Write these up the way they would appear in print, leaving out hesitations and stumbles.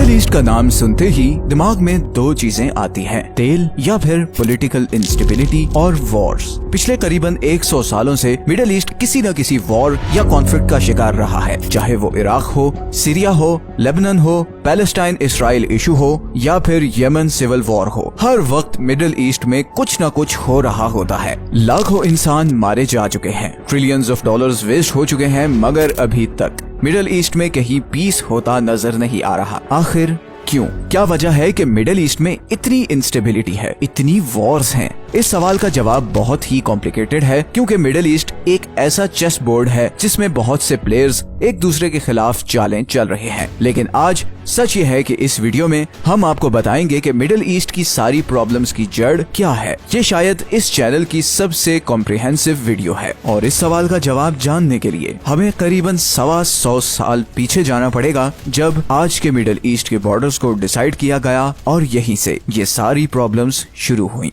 Middle east का नाम सुनते ही दिमाग में दो चीजें आती हैं, तेल या फिर पॉलिटिकल इंस्टेबिलिटी और वॉर्स। पिछले करीबन 100 सालों से मिडिल ईस्ट किसी न किसी वॉर या कॉन्फ्लिक्ट का शिकार रहा है, चाहे वो इराक हो, सीरिया हो, लेबनान हो, पैलेस्टाइन इसराइल इशू हो या फिर यमन सिविल वॉर हो। हर वक्त मिडिल ईस्ट में कुछ न कुछ हो रहा होता है। लाखों इंसान मारे जा चुके हैं, ट्रिलियंस ऑफ डॉलर्स वेस्ट हो चुके हैं, मगर अभी तक मिडिल ईस्ट में कहीं पीस होता नजर नहीं आ रहा। आखिर क्यों? क्या वजह है कि मिडिल ईस्ट में इतनी इंस्टेबिलिटी है, इतनी वॉर्स हैं? इस सवाल का जवाब बहुत ही कॉम्प्लिकेटेड है, क्योंकि मिडिल ईस्ट एक ऐसा चेस बोर्ड है जिसमें बहुत से प्लेयर्स एक दूसरे के खिलाफ चालें चल रहे हैं। लेकिन आज सच ये है कि इस वीडियो में हम आपको बताएंगे कि मिडिल ईस्ट की सारी प्रॉब्लम्स की जड़ क्या है। ये शायद इस चैनल की सबसे कॉम्प्रिहेंसिव वीडियो है और इस सवाल का जवाब जानने के लिए हमें करीबन 125 साल पीछे जाना पड़ेगा, जब आज के मिडिल ईस्ट के बॉर्डर्स को डिसाइड किया गया और यहीं से ये सारी प्रॉब्लम्स शुरू हुई।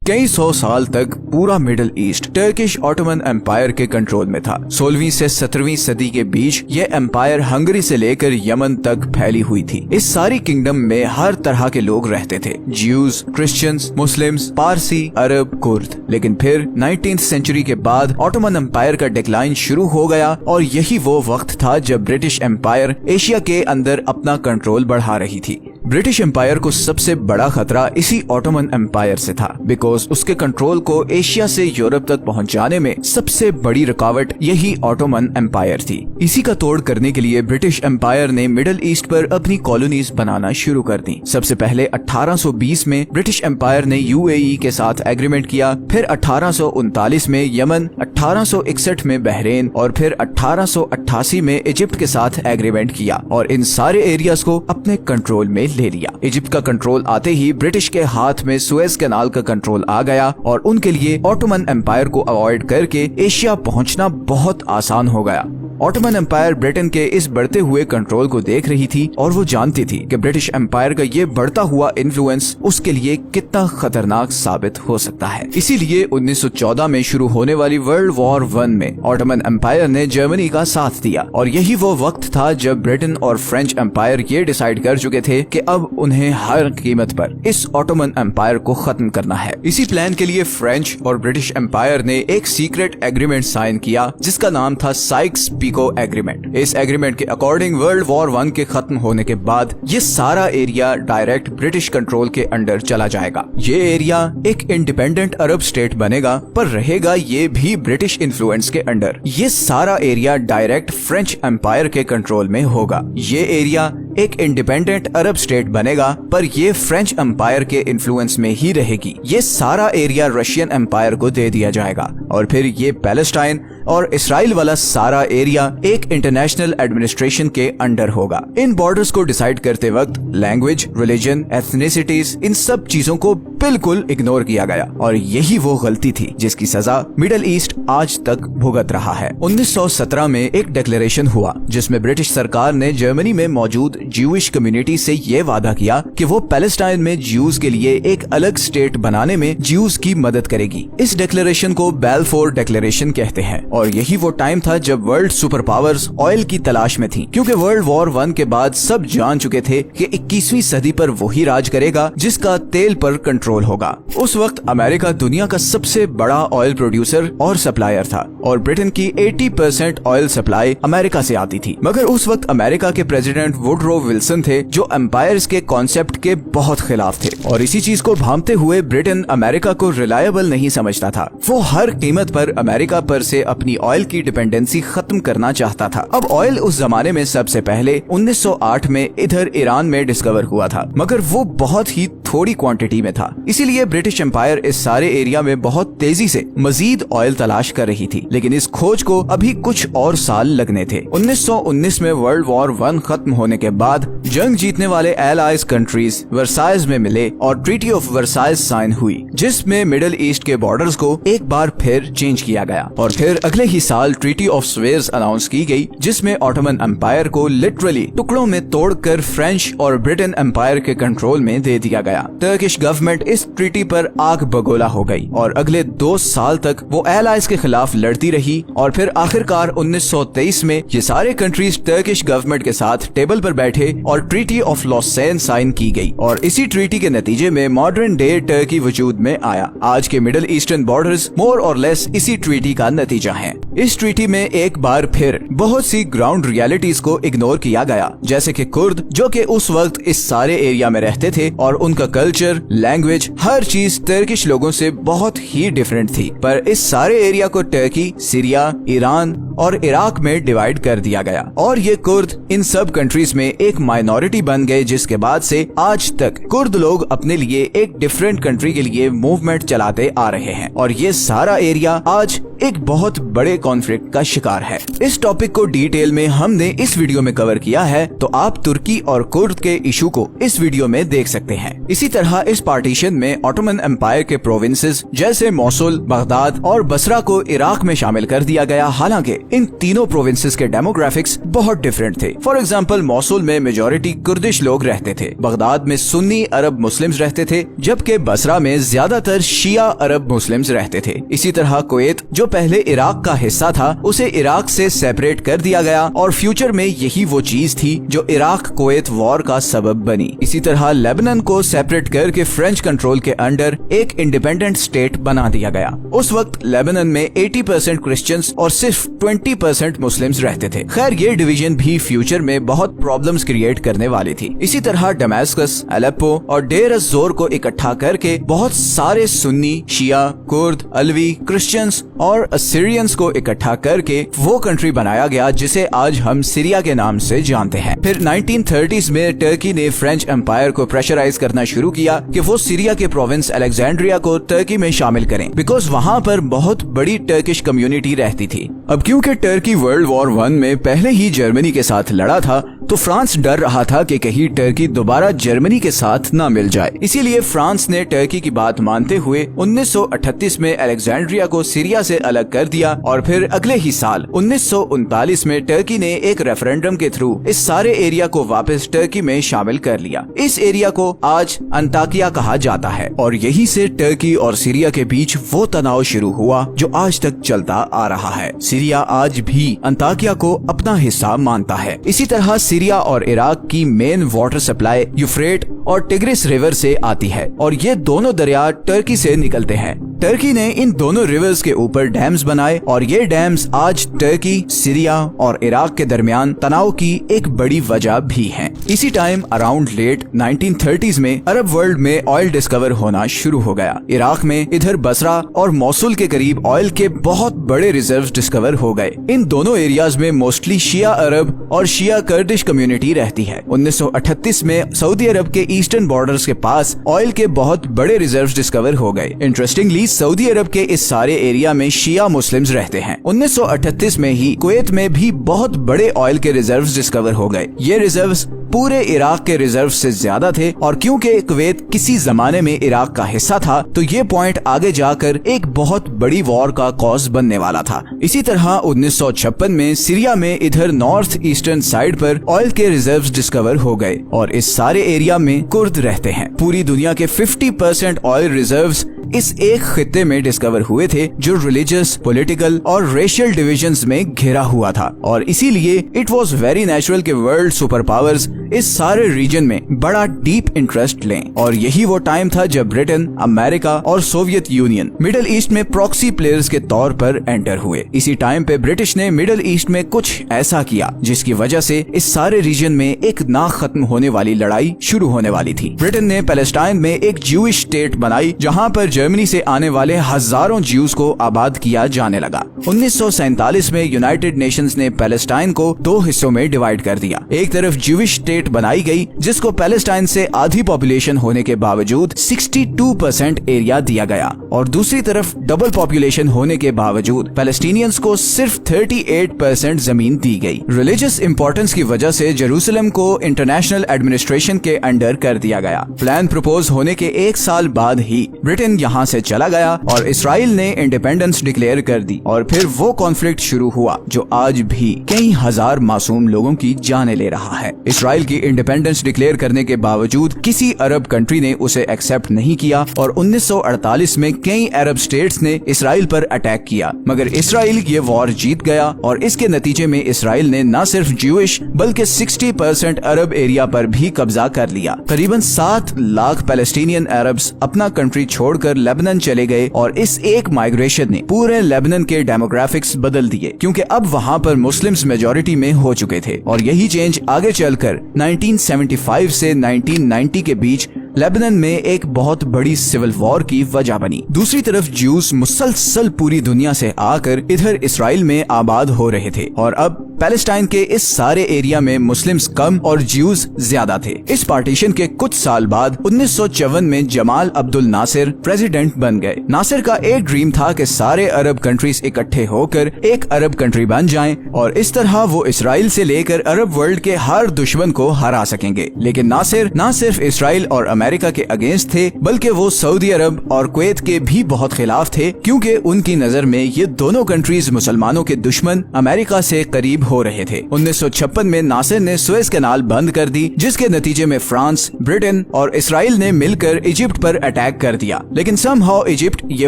कई 100 साल तक पूरा middle east Turkish Ottoman empire के कंट्रोल में था। 16वीं से 17वीं सदी के बीच ये एम्पायर हंगरी से लेकर यमन तक फैली हुई थी। इस सारी किंगडम में हर तरह के लोग रहते थे, ज्यूज, क्रिश्चियंस, मुस्लिम्स, पारसी, अरब, कुर्द। लेकिन फिर 19th सेंचुरी के बाद ऑटोमन एम्पायर का डिक्लाइन शुरू हो गया और यही वो वक्त था जब ब्रिटिश एम्पायर एशिया के अंदर अपना कंट्रोल बढ़ा रही थी। ब्रिटिश एम्पायर को सबसे बड़ा खतरा इसी ऑटोमन एम्पायर से था, बिकॉज उसके कंट्रोल को एशिया से यूरोप तक पहुंचाने में सबसे बड़ी रुकावट यही ऑटोमन एम्पायर थी। इसी का तोड़ करने के लिए ब्रिटिश एम्पायर ने मिडिल ईस्ट पर अपनी कॉलोनीज बनाना शुरू कर दी। सबसे पहले 1820 में ब्रिटिश एम्पायर ने यूएई के साथ एग्रीमेंट किया, फिर 1839 में यमन, 1861 में बहरेन और फिर 1888 में इजिप्ट के साथ एग्रीमेंट किया और इन सारे एरियाज को अपने कंट्रोल में ले लिया। इजिप्ट का कंट्रोल आते ही ब्रिटिश के हाथ में सुएज कैनाल का कंट्रोल आ गया और उनके लिए ऑटोमन एम्पायर को अवॉइड करके एशिया पहुंचना बहुत आसान हो गया। ऑटोमन एम्पायर ब्रिटेन के इस बढ़ते हुए कंट्रोल को देख रही थी और वो जानती थी कि ब्रिटिश एम्पायर का ये बढ़ता हुआ इन्फ्लुएंस उसके लिए कितना खतरनाक साबित हो सकता है। इसीलिए 1914 में शुरू होने वाली वर्ल्ड वॉर 1 में ऑटोमन एम्पायर ने जर्मनी का साथ दिया और यही वो वक्त था जब ब्रिटेन और फ्रेंच एम्पायर ये डिसाइड कर चुके थे कि अब उन्हें हर कीमत पर इस ऑटोमन एम्पायर को खत्म करना है। इसी प्लान के लिए फ्रेंच और ब्रिटिश एम्पायर ने एक सीक्रेट एग्रीमेंट साइन किया जिसका नाम था साइक्स पिको एग्रीमेंट। इस एग्रीमेंट के अकॉर्डिंग वर्ल्ड वॉर 1 के खत्म होने के बाद ये सारा एरिया डायरेक्ट ब्रिटिश कंट्रोल के अंडर चला जाएगा। ये एरिया एक इंडिपेंडेंट अरब स्टेट बनेगा, पर रहेगा ये भी ब्रिटिश इन्फ्लुएंस के अंडर। ये सारा एरिया डायरेक्ट फ्रेंच एम्पायर के कंट्रोल में होगा। ये एरिया एक इंडिपेंडेंट अरब स्टेट बनेगा, पर ये फ्रेंच एम्पायर के इन्फ्लुएंस में ही रहेगी। ये सारा एरिया रशियन एम्पायर को दे दिया जाएगा और फिर ये पैलेस्टाइन और इसराइल वाला सारा एरिया एक इंटरनेशनल एडमिनिस्ट्रेशन के अंडर होगा। इन बॉर्डर्स को डिसाइड करते वक्त लैंग्वेज, रिलीजन, एथनिसिटीज, इन सब चीजों को बिल्कुल इग्नोर किया गया और यही वो गलती थी जिसकी सजा मिडिल ईस्ट आज तक भुगत रहा है। 1917 में एक डिक्लेरेशन हुआ जिसमें ब्रिटिश सरकार ने जर्मनी में मौजूद ज्यूइश कम्युनिटी से ये वादा किया कि वो पैलेस्टाइन में ज्यूज के लिए एक अलग स्टेट बनाने में ज्यूज की मदद करेगी। इस डिक्लेरेशन को बैलफोर डिक्लेरेशन कहते हैं और यही वो टाइम था जब वर्ल्ड सुपर पावर्स ऑयल की तलाश में थी, क्योंकि वर्ल्ड वॉर 1 के बाद सब जान चुके थे कि 21वीं सदी पर वही राज करेगा जिसका तेल पर कंट्रोल होगा। उस वक्त अमेरिका दुनिया का सबसे बड़ा ऑयल प्रोड्यूसर और सप्लायर था और ब्रिटेन की 80% ऑयल सप्लाई अमेरिका से आती थी। मगर उस वक्त अमेरिका के प्रेसिडेंट वुडरो विल्सन थे जो एम्पायर्स के कॉन्सेप्ट के बहुत खिलाफ थे और इसी चीज को भांपते हुए ब्रिटेन अमेरिका को रिलायबल नहीं समझता था। वो हर कीमत पर अमेरिका पर से अपनी ऑयल की डिपेंडेंसी खत्म करना चाहता था। अब ऑयल उस जमाने में सबसे पहले 1908 में इधर ईरान में डिस्कवर हुआ था, मगर वो बहुत ही थोड़ी क्वांटिटी में था। इसीलिए ब्रिटिश एम्पायर इस सारे एरिया में बहुत तेजी से मजीद ऑयल तलाश कर रही थी, लेकिन इस खोज को अभी कुछ और साल लगने थे। 1919 में वर्ल्ड वॉर 1 खत्म होने के बाद जंग जीतने वाले एलाइज कंट्रीज वर्साइज में मिले और ट्रीटी ऑफ वर्साइज साइन हुई, जिसमें मिडिल ईस्ट के बॉर्डर्स को एक बार फिर चेंज किया गया और फिर अगले ही साल ट्रीटी ऑफ स्वेयर्स अनाउंस की गई, जिसमें ऑटोमन एम्पायर को लिटरली टुकड़ों में तोड़कर फ्रेंच और ब्रिटेन एम्पायर के कंट्रोल में दे दिया गया। टर्किश गवर्नमेंट इस ट्रीटी पर आग बगोला हो गई और अगले 2 साल तक वो एलाइज के खिलाफ लड़ती रही और फिर आखिरकार 1923 में ये सारे कंट्रीज टर्किश गवर्नमेंट के साथ टेबल पर बैठे और ट्रीटी ऑफ लॉसेन साइन की गई और इसी ट्रीटी के नतीजे में मॉडर्न डे टर्की वजूद में आया। आज के मिडिल ईस्टर्न बॉर्डर्स मोर और लेस इसी ट्रीटी का नतीजा है। इस ट्रीटी में एक बार फिर बहुत सी ग्राउंड रियलिटीज को इग्नोर किया गया, जैसे कि कुर्द जो कि उस वक्त इस सारे एरिया में रहते थे और उनका कल्चर, लैंग्वेज, हर चीज टर्किश लोगों से बहुत ही डिफरेंट थी। पर इस सारे एरिया को टर्की, सीरिया, ईरान और इराक में डिवाइड कर दिया गया और ये कुर्द इन सब कंट्रीज में एक माइनॉरिटी बन गए, जिसके बाद से आज तक कुर्द लोग अपने लिए एक डिफरेंट कंट्री के लिए मूवमेंट चलाते आ रहे हैं और ये सारा एरिया आज एक बहुत बड़े कॉन्फ्लिक्ट का शिकार है। इस टॉपिक को डिटेल में हमने इस वीडियो में कवर किया है, तो आप तुर्की और कुर्द के इशू को इस वीडियो में देख सकते हैं। इसी तरह इस पार्टीशन में ऑटोमन एम्पायर के प्रोविंसेस जैसे मोसुल, बगदाद और बसरा को इराक में शामिल कर दिया गया। हालांकि इन तीनों प्रोविंसेस के डेमोग्राफिक्स बहुत डिफरेंट थे। फॉर एग्जाम्पल, मोसुल में मेजोरिटी कुर्दिश लोग रहते थे, बगदाद में सुन्नी अरब मुस्लिम्स रहते थे, जबकि बसरा में ज्यादातर शिया अरब मुस्लिम्स रहते थे। इसी तरह कुवैत जो पहले इराक का हिस्सा था उसे इराक से सेपरेट कर दिया गया और फ्यूचर में यही वो चीज थी जो इराक कुवैत वॉर का सबब बनी। इसी तरह लेबनान को सेपरेट करके फ्रेंच कंट्रोल के अंडर एक इंडिपेंडेंट स्टेट बना दिया गया। उस वक्त लेबनान में 80% क्रिश्चियंस और सिर्फ 20% मुस्लिम्स रहते थे। खैर, ये डिवीजन भी फ्यूचर में बहुत प्रॉब्लम्स क्रिएट करने वाली थी। इसी तरह दमास्कस, अलेप्पो और डेर एज़-ज़ोर को इकट्ठा करके बहुत सारे सुन्नी, शिया, कुर्द, अलवी, क्रिश्चियंस और असीरियंस को इकट्ठा करके वो कंट्री बनाया गया जिसे आज हम सीरिया के नाम से जानते हैं। फिर 1930s में टर्की ने फ्रेंच एम्पायर को प्रेशराइज करना शुरू किया कि वो सीरिया के प्रोविंस अलेक्जेंड्रिया को टर्की में शामिल करें, बिकॉज वहाँ पर बहुत बड़ी टर्किश कम्युनिटी रहती थी। अब क्योंकि टर्की वर्ल्ड वॉर 1 में पहले ही जर्मनी के साथ लड़ा था, तो फ्रांस डर रहा था कि कहीं टर्की दोबारा जर्मनी के साथ न मिल जाए। इसीलिए फ्रांस ने टर्की की बात मानते हुए 1938 में अलेक्जेंड्रिया को सीरिया से अलग कर दिया और फिर अगले ही साल 1939 में टर्की ने एक रेफरेंडम के थ्रू इस सारे एरिया को वापस टर्की में शामिल कर लिया। इस एरिया को आज अंताकिया कहा जाता है और यही से टर्की और सीरिया के बीच वो तनाव शुरू हुआ जो आज तक चलता आ रहा है। सीरिया आज भी अंताकिया को अपना हिस्सा मानता है। इसी तरह सीरिया और इराक की मेन वाटर सप्लाई यूफ्रेट और टिग्रिस रिवर से आती है और ये दोनों दरिया टर्की से निकलते हैं। टर्की ने इन दोनों रिवर्स के ऊपर डैम्स बनाए और ये डैम्स आज टर्की, सीरिया और इराक के दरमियान तनाव की एक बड़ी वजह भी हैं। इसी टाइम अराउंड लेट 1930s में अरब वर्ल्ड में ऑयल डिस्कवर होना शुरू हो गया। इराक में इधर बसरा और मोसुल के करीब ऑयल के बहुत बड़े रिजर्व्स डिस्कवर हो गए। इन दोनों एरियाज में मोस्टली शिया अरब और शिया कर्दिश कम्युनिटी रहती है। 1938 में सऊदी अरब के ईस्टर्न बॉर्डर्स के पास ऑयल के बहुत बड़े रिजर्व्स डिस्कवर हो गए। इंटरेस्टिंगली सऊदी अरब के इस सारे एरिया में शिया मुस्लिम्स रहते हैं। 1938 में ही कुवैत में भी बहुत बड़े ऑयल के रिजर्व्स डिस्कवर हो गए। ये रिजर्व्स पूरे इराक के रिजर्व से ज्यादा थे और क्योंकि कुवैत किसी जमाने में इराक का हिस्सा था, तो ये पॉइंट आगे जाकर एक बहुत बड़ी वॉर का कॉज बनने वाला था। इसी तरह 1956 में सीरिया में इधर नॉर्थ ईस्टर्न साइड पर ऑयल के रिजर्व्स डिस्कवर हो गए और इस सारे एरिया में कुर्द रहते हैं। पूरी दुनिया के 50% ऑयल रिजर्व्स इस एक खित्ते में डिस्कवर हुए थे जो रिलीजियस, पॉलिटिकल और रेशियल डिविजन्स में घिरा हुआ था और इसीलिए इट वाज वेरी नेचुरल कि वर्ल्ड सुपर पावर्स इस सारे रीजन में बड़ा डीप इंटरेस्ट लें और यही वो टाइम था जब ब्रिटेन, अमेरिका और सोवियत यूनियन मिडिल ईस्ट में प्रॉक्सी प्लेयर्स के तौर पर एंटर हुए। इसी टाइम पे ब्रिटिश ने मिडिल ईस्ट में कुछ ऐसा किया जिसकी वजह से इस सारे रीजन में एक ना खत्म होने वाली लड़ाई शुरू होने वाली थी। ब्रिटेन ने पैलेस्टाइन में एक ज्यूइश स्टेट बनाई जहाँ पर जर्मनी से आने वाले हजारों ज्यूज को आबाद किया जाने लगा। 1947 में यूनाइटेड नेशंस ने पैलेस्टाइन को 2 हिस्सों में डिवाइड कर दिया। एक तरफ ज्यूइश स्टेट स्टेट बनाई गई जिसको पैलेस्टाइन से आधी पॉपुलेशन होने के बावजूद 62% एरिया दिया गया और दूसरी तरफ डबल पॉपुलेशन होने के बावजूद पैलेस्टीनियंस को सिर्फ 38% जमीन दी गई। रिलीजियस इंपॉर्टेंस की वजह से जेरूसलम को इंटरनेशनल एडमिनिस्ट्रेशन के अंडर कर दिया गया। प्लान प्रपोज होने के 1 साल बाद ही ब्रिटेन यहाँ से चला गया और इसराइल ने इंडिपेंडेंस डिक्लेयर कर दी और फिर वो कॉन्फ्लिक्ट शुरू हुआ जो आज भी कई हजार मासूम लोगों की जाने ले रहा है। इसराइल की इंडिपेंडेंस डिक्लेयर करने के बावजूद किसी अरब कंट्री ने उसे एक्सेप्ट नहीं किया और 1948 में कई अरब स्टेट्स ने इसराइल पर अटैक किया, मगर इसराइल ये वॉर जीत गया और इसके नतीजे में इसराइल ने न सिर्फ ज्यूइश बल्कि 60% अरब एरिया पर भी कब्जा कर लिया। करीबन 7 लाख पैलेस्टीनियन अरब्स अपना कंट्री छोड़कर लेबनान चले गए और इस एक माइग्रेशन ने पूरे लेबनान के डेमोग्राफिक्स बदल दिए क्योंकि अब वहाँ पर मुस्लिम्स मेजॉरिटी में हो चुके थे और यही चेंज आगे चलकर 1975 से 1990 के बीच लेबनान में एक बहुत बड़ी सिविल वॉर की वजह बनी। दूसरी तरफ ज्यूज मुसलसल पूरी दुनिया से आकर इधर इसराइल में आबाद हो रहे थे और अब पैलेस्टाइन के इस सारे एरिया में मुस्लिम्स कम और ज्यूज ज्यादा थे। इस पार्टीशन के कुछ साल बाद 1954 में जमाल अब्दुल नासिर प्रेसिडेंट बन गए। नासिर का एक ड्रीम था कि सारे अरब कंट्रीज इकट्ठे होकर एक अरब कंट्री बन जाएं और इस तरह वो इसराइल से लेकर अरब वर्ल्ड के हर दुश्मन को हरा सकेंगे। लेकिन नासिर न सिर्फ इसराइल और अमेरिका के अगेंस्ट थे बल्कि वो सऊदी अरब और कुवैत के भी बहुत खिलाफ थे क्योंकि उनकी नजर में ये दोनों कंट्रीज मुसलमानों के दुश्मन अमेरिका से करीब हो रहे थे। 1956 में नासिर ने सुएज कैनाल बंद कर दी जिसके नतीजे में फ्रांस, ब्रिटेन और इसराइल ने मिलकर इजिप्ट पर अटैक कर दिया, लेकिन समहाउ इजिप्ट ये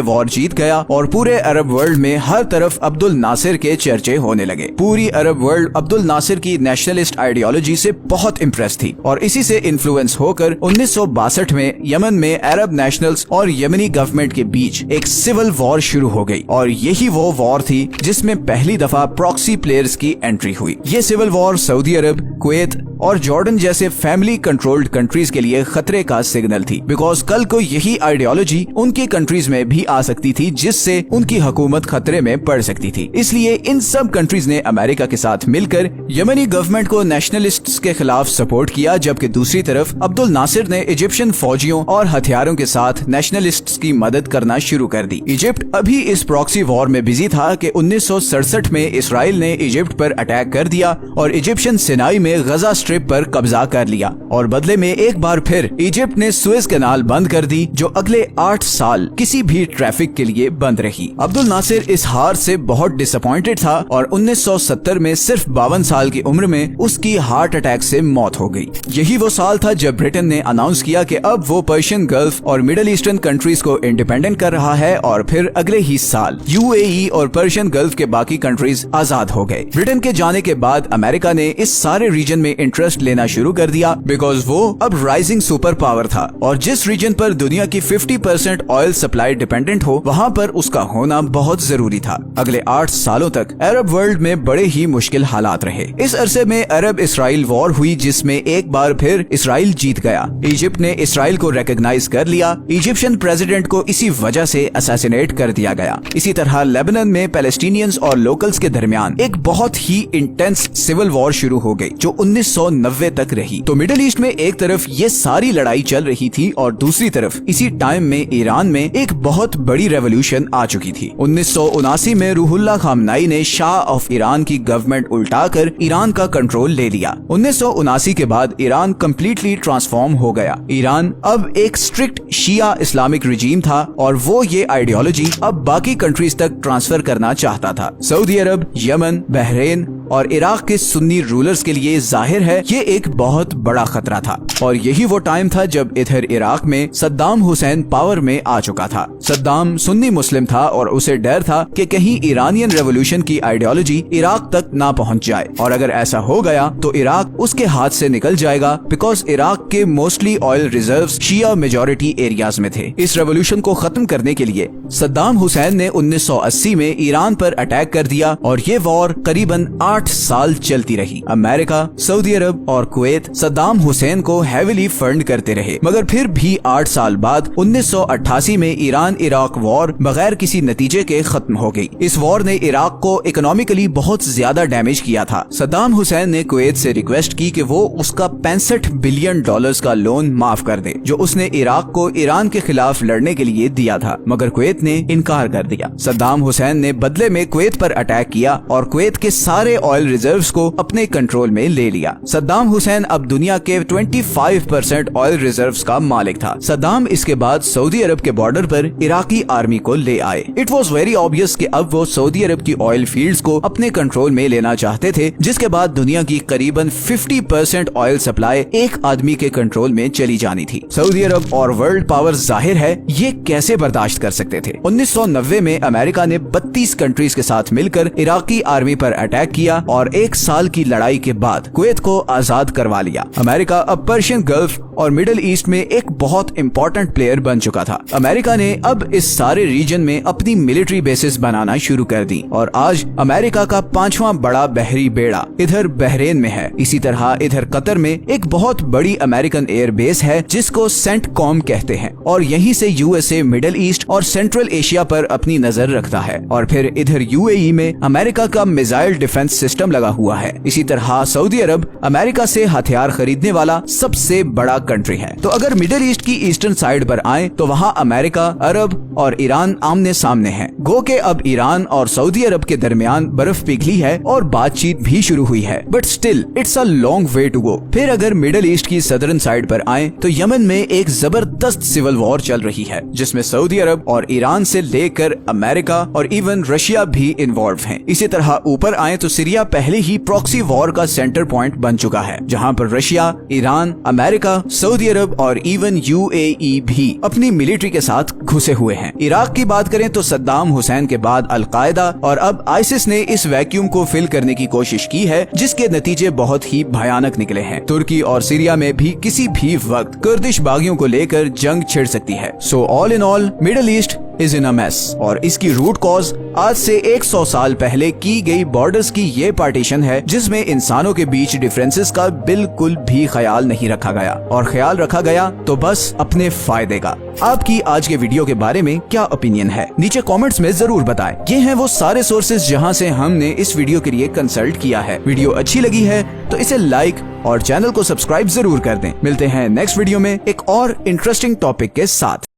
वॉर जीत गया और पूरे अरब वर्ल्ड में हर तरफ अब्दुल नासिर के चर्चे होने लगे। पूरी अरब वर्ल्ड अब्दुल नासिर की नेशनलिस्ट आइडियोलॉजी से बहुत इम्प्रेस थी और इसी से इन्फ्लुएंस होकर 1962 में यमन में अरब नेशनल्स और यमनी गवर्नमेंट के बीच एक सिविल वॉर शुरू हो गई और यही वो वॉर थी जिसमें पहली दफा प्रॉक्सी प्लेयर्स की एंट्री हुई। ये सिविल वॉर सऊदी अरब, कुवैत और जॉर्डन जैसे फैमिली कंट्रोल्ड कंट्रीज के लिए खतरे का सिग्नल थी, बिकॉज कल को यही आइडियोलॉजी उनकी कंट्रीज में भी आ सकती थी जिससे उनकी हुकूमत खतरे में पड़ सकती थी। इसलिए इन सब कंट्रीज ने अमेरिका के साथ मिलकर यमनी गवर्नमेंट को नेशनलिस्ट्स के खिलाफ सपोर्ट किया, जबकि दूसरी तरफ अब्दुल नासिर ने इजिप्शियन फौजियों और हथियारों के साथ नेशनलिस्ट्स की मदद करना शुरू कर दी। इजिप्ट अभी इस प्रॉक्सी वॉर में बिजी था कि 1967 में इसराइल ने इजिप्ट पर अटैक कर दिया और इजिप्शियन सिनाई में गजा स्ट्रिप पर कब्जा कर लिया और बदले में एक बार फिर इजिप्ट ने सुएज कैनाल बंद कर दी जो अगले 8 साल किसी भी ट्रैफिक के लिए बंद रही। अब्दुल नासिर इस हार से बहुत डिसअपॉइंटेड था और 1970 में सिर्फ 52 साल की उम्र में उसकी हार्ट अटैक से मौत हो गई। यही वो साल था जब ब्रिटेन ने अनाउंस किया कि अब वो पर्शियन गल्फ और मिडिल ईस्टर्न कंट्रीज को इंडिपेंडेंट कर रहा है और फिर अगले ही साल यूएई और पर्शियन गल्फ के बाकी कंट्रीज आजाद हो गए। ब्रिटेन के जाने के बाद अमेरिका ने इस सारे रीजन में इंटरेस्ट लेना शुरू कर दिया बिकॉज वो अब राइजिंग सुपर पावर था और जिस रीजन पर दुनिया की 50% ऑयल सप्लाई डिपेंडेंट हो वहाँ पर उसका होना बहुत जरूरी था। अगले 8 सालों तक अरब वर्ल्ड में बड़े ही मुश्किल हालात रहे। इस अरसे में अरब इसराइल वॉर हुई जिसमें एक बार फिर इसराइल जीत गया। इजिप्ट ने इसराइल को रिकॉग्नाइज कर लिया। इजिप्शियन प्रेसिडेंट को इसी वजह से असैसिनेट कर दिया गया। इसी तरह लेबनान में पैलेस्टीनियंस और लोकल्स के दरमियान एक बहुत ही इंटेंस सिविल वॉर शुरू हो गई जो 1990 तक रही। तो मिडिल ईस्ट में एक तरफ ये सारी लड़ाई चल रही थी और दूसरी तरफ इसी टाइम में ईरान में एक बहुत बड़ी रेवोल्यूशन आ चुकी थी। 1979 में रूहुल्लाह खामनाई ने शाह ऑफ ईरान की गवर्नमेंट उल्टाकर ईरान का कंट्रोल ले लिया। 1979 के बाद ईरान कम्प्लीटली ट्रांसफॉर्म हो गया। ईरान अब एक स्ट्रिक्ट शिया इस्लामिक रिजीम था और वो ये आइडियोलॉजी अब बाकी कंट्रीज तक ट्रांसफर करना चाहता था। सऊदी अरब, यमन, बहरीन और इराक के सुन्नी रूलर्स के लिए जाहिर है ये एक बहुत बड़ा खतरा था और यही वो टाइम था जब इधर इराक में सद्दाम हुसैन पावर में आ चुका था। सद्दाम सुन्नी मुस्लिम था और उसे डर था कि कहीं ईरानियन रेवोल्यूशन की आइडियोलॉजी इराक तक ना पहुंच जाए और अगर ऐसा हो गया तो इराक उसके हाथ से निकल जाएगा बिकॉज इराक के मोस्टली ऑयल रिजर्व्स शिया मेजॉरिटी एरियाज में थे। इस रेवोल्यूशन को खत्म करने के लिए सद्दाम हुसैन ने 1980 में ईरान पर अटैक कर दिया और ये वॉर करीबन 60 साल चलती रही। अमेरिका, सऊदी अरब और कुवैत सद्दाम हुसैन को हेविली फंड करते रहे, मगर फिर भी 8 साल बाद 1988 में ईरान इराक वॉर बगैर किसी नतीजे के खत्म हो गई। इस वॉर ने इराक को इकोनॉमिकली बहुत ज्यादा डैमेज किया था। सद्दाम हुसैन ने कुवैत से रिक्वेस्ट की कि वो उसका 65 बिलियन डॉलर्स का लोन माफ कर दे जो उसने इराक को ईरान के खिलाफ लड़ने के लिए दिया था, मगर कुवैत ने इनकार कर दिया। सद्दाम हुसैन ने बदले में कुवैत पर अटैक किया और कुवैत के सारे ऑयल रिजर्व्स को अपने कंट्रोल में ले लिया। सद्दाम हुसैन अब दुनिया के 25% ऑयल रिजर्व्स का मालिक था। सद्दाम इसके बाद सऊदी अरब के बॉर्डर पर इराकी आर्मी को ले आए। इट वॉज वेरी ऑब्वियस कि अब वो सऊदी अरब की ऑयल फील्ड्स को अपने कंट्रोल में लेना चाहते थे, जिसके बाद दुनिया की करीबन 50% ऑयल सप्लाई एक आदमी के कंट्रोल में चली जानी थी। सऊदी अरब और वर्ल्ड पावर जाहिर है ये कैसे बर्दाश्त कर सकते थे। 1990 में अमेरिका ने 32 कंट्रीज के साथ मिलकर इराकी आर्मी पर अटैक किया और 1 साल की लड़ाई के बाद कुवैत को आजाद करवा लिया। अमेरिका अब पर्शियन गल्फ और मिडिल ईस्ट में एक बहुत इंपॉर्टेंट प्लेयर बन चुका था। अमेरिका ने अब इस सारे रीजन में अपनी मिलिट्री बेसिस बनाना शुरू कर दी और आज अमेरिका का 5वां बड़ा बहरी बेड़ा इधर बहरेन में है। इसी तरह इधर कतर में एक बहुत बड़ी अमेरिकन एयर बेस है जिसको सेंटकॉम कहते हैं और यहीं से यूएसए मिडिल ईस्ट और सेंट्रल एशिया पर अपनी नजर रखता है। और फिर इधर यूएई में अमेरिका का मिसाइल डिफेंस सिस्टम लगा हुआ है। इसी तरह सऊदी अरब अमेरिका से हथियार खरीदने वाला सबसे बड़ा कंट्री है। तो अगर मिडिल ईस्ट की ईस्टर्न साइड पर आए तो वहाँ अमेरिका, अरब और ईरान आमने सामने हैं। गो के अब ईरान और सऊदी अरब के दरमियान बर्फ पिघली है और बातचीत भी शुरू हुई है, but still it's a long way to go. फिर अगर मिडिल ईस्ट की सदर्न साइड पर आए तो यमन में एक जबरदस्त सिविल वॉर चल रही है जिसमें सऊदी अरब और ईरान से लेकर अमेरिका और इवन रशिया भी इन्वॉल्व हैं। इसी तरह ऊपर आए तो सीरिया पहले ही प्रॉक्सी वॉर का सेंटर पॉइंट बन चुका है, जहां पर रशिया, ईरान, अमेरिका, सऊदी अरब और इवन यूएई भी अपनी मिलिट्री के साथ घुसे हुए हैं। इराक की बात करें तो सद्दाम हुसैन के बाद अलकायदा और अब आईसिस ने इस वैक्यूम को फिल करने की कोशिश की है, जिसके नतीजे बहुत ही भयानक निकले हैं। तुर्की और सीरिया में भी किसी भी वक्त कुर्दिश बागियों को लेकर जंग छिड़ सकती है। So all in all middle east is in a mess और इसकी रूट कॉज आज से 100 साल पहले की गई बॉर्डर्स की ये पार्टीशन है जिसमें इंसानों के बीच डिफरेंसेस का बिल्कुल भी ख्याल नहीं रखा गया और ख्याल रखा गया तो बस अपने फायदे का। आपकी आज के वीडियो के बारे में क्या ओपिनियन है नीचे कमेंट्स में जरूर बताएं। ये हैं वो सारे सोर्सेज जहां से हमने इस वीडियो के लिए कंसल्ट किया है। वीडियो अच्छी लगी है तो इसे लाइक और चैनल को सब्सक्राइब जरूर कर दें। मिलते हैं नेक्स्ट वीडियो में एक और इंटरेस्टिंग टॉपिक के साथ।